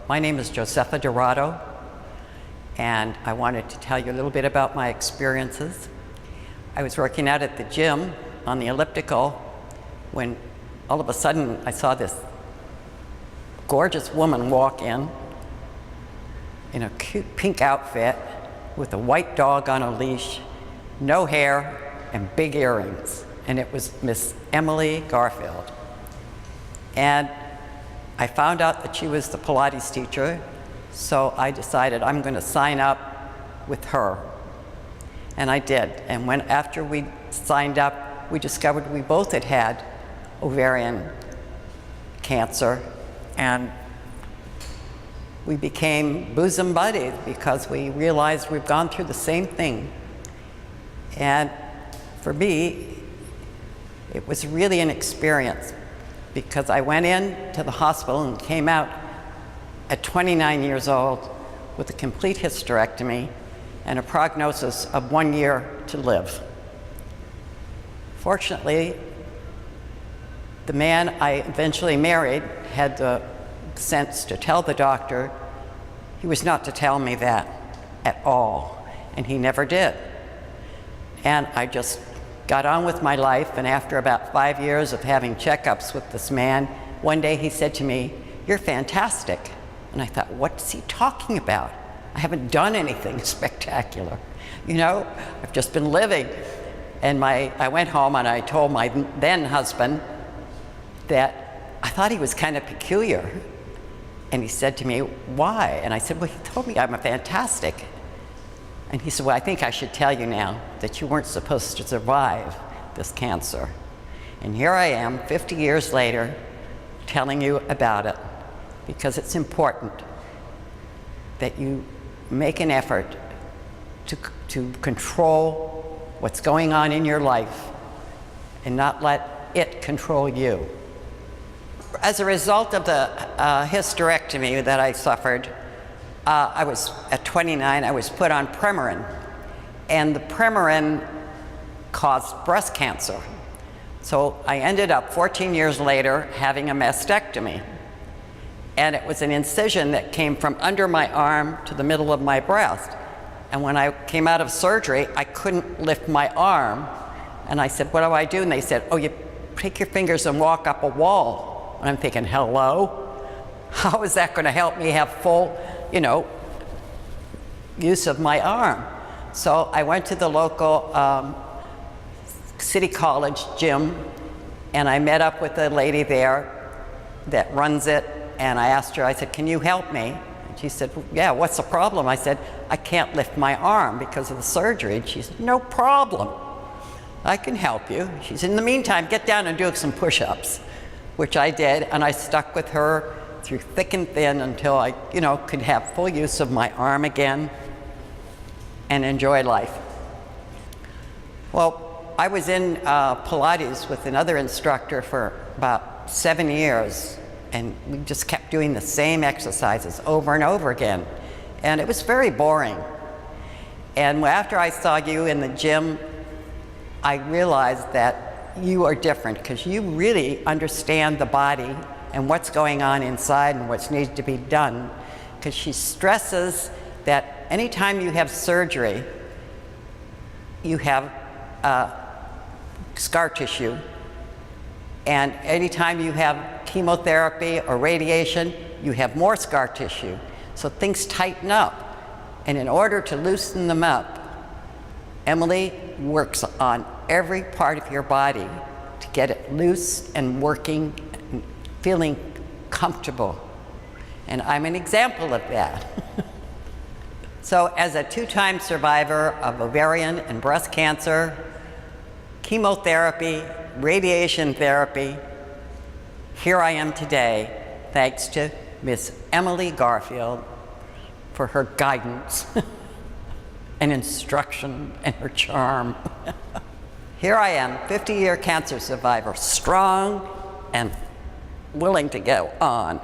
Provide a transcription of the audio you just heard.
My name is Josepha Dorado, and I wanted to tell you a little bit about my experiences. I was working out at the gym on the elliptical when all of a sudden I saw this gorgeous woman walk in a cute pink outfit with a white dog on a leash, no hair, and big earrings. And it was Miss Emily Garfield. And I found out that she was the Pilates teacher, so I decided I'm going to sign up with her. And I did. And after we signed up, we discovered we both had ovarian cancer, and we became bosom buddies because we realized we've gone through the same thing. And for me, it was really an experience, because I went in to the hospital and came out at 29 years old with a complete hysterectomy and a prognosis of 1 year to live. Fortunately, the man I eventually married had the sense to tell the doctor he was not to tell me that at all, and he never did. And I just got on with my life, and after about 5 years of having checkups with this man, one day he said to me, "You're fantastic." And I thought, what's he talking about? I haven't done anything spectacular. You know, I've just been living. And I went home and I told my then husband that I thought he was kind of peculiar. And he said to me, "Why?" And I said, "Well, he told me I'm a fantastic." And he said, "Well, I think I should tell you now that you weren't supposed to survive this cancer." And here I am, 50 years later, telling you about it, because it's important that you make an effort to control what's going on in your life and not let it control you. As a result of the hysterectomy that I suffered, at 29, I was put on Premarin, and the Premarin caused breast cancer. So I ended up 14 years later having a mastectomy, and it was an incision that came from under my arm to the middle of my breast. And when I came out of surgery, I couldn't lift my arm, and I said, "What do I do?" And they said, "Oh, you take your fingers and walk up a wall." And I'm thinking, hello? How is that going to help me have full, use of my arm? So I went to the local city college gym, and I met up with a lady there that runs it, and I asked her, I said, "Can you help me?" And she said, "Yeah, what's the problem?" I said, "I can't lift my arm because of the surgery." And she said, "No problem. I can help you." She said, "In the meantime, get down and do some push-ups," which I did, and I stuck with her through thick and thin until I, could have full use of my arm again and enjoy life. Well, I was in Pilates with another instructor for about 7 years, and we just kept doing the same exercises over and over again, and it was very boring. And after I saw you in the gym, I realized that you are different, because you really understand the body and what's going on inside and what's needs to be done. Because she stresses that anytime you have surgery, you have scar tissue, and anytime you have chemotherapy or radiation, you have more scar tissue. So things tighten up, and in order to loosen them up, Emily works on every part of your body to get it loose and working and feeling comfortable. And I'm an example of that. So as a 2-time survivor of ovarian and breast cancer, chemotherapy, radiation therapy, here I am today, thanks to Miss Emily Garfield for her guidance and instruction and her charm. Here I am, 50-year cancer survivor, strong and willing to go on.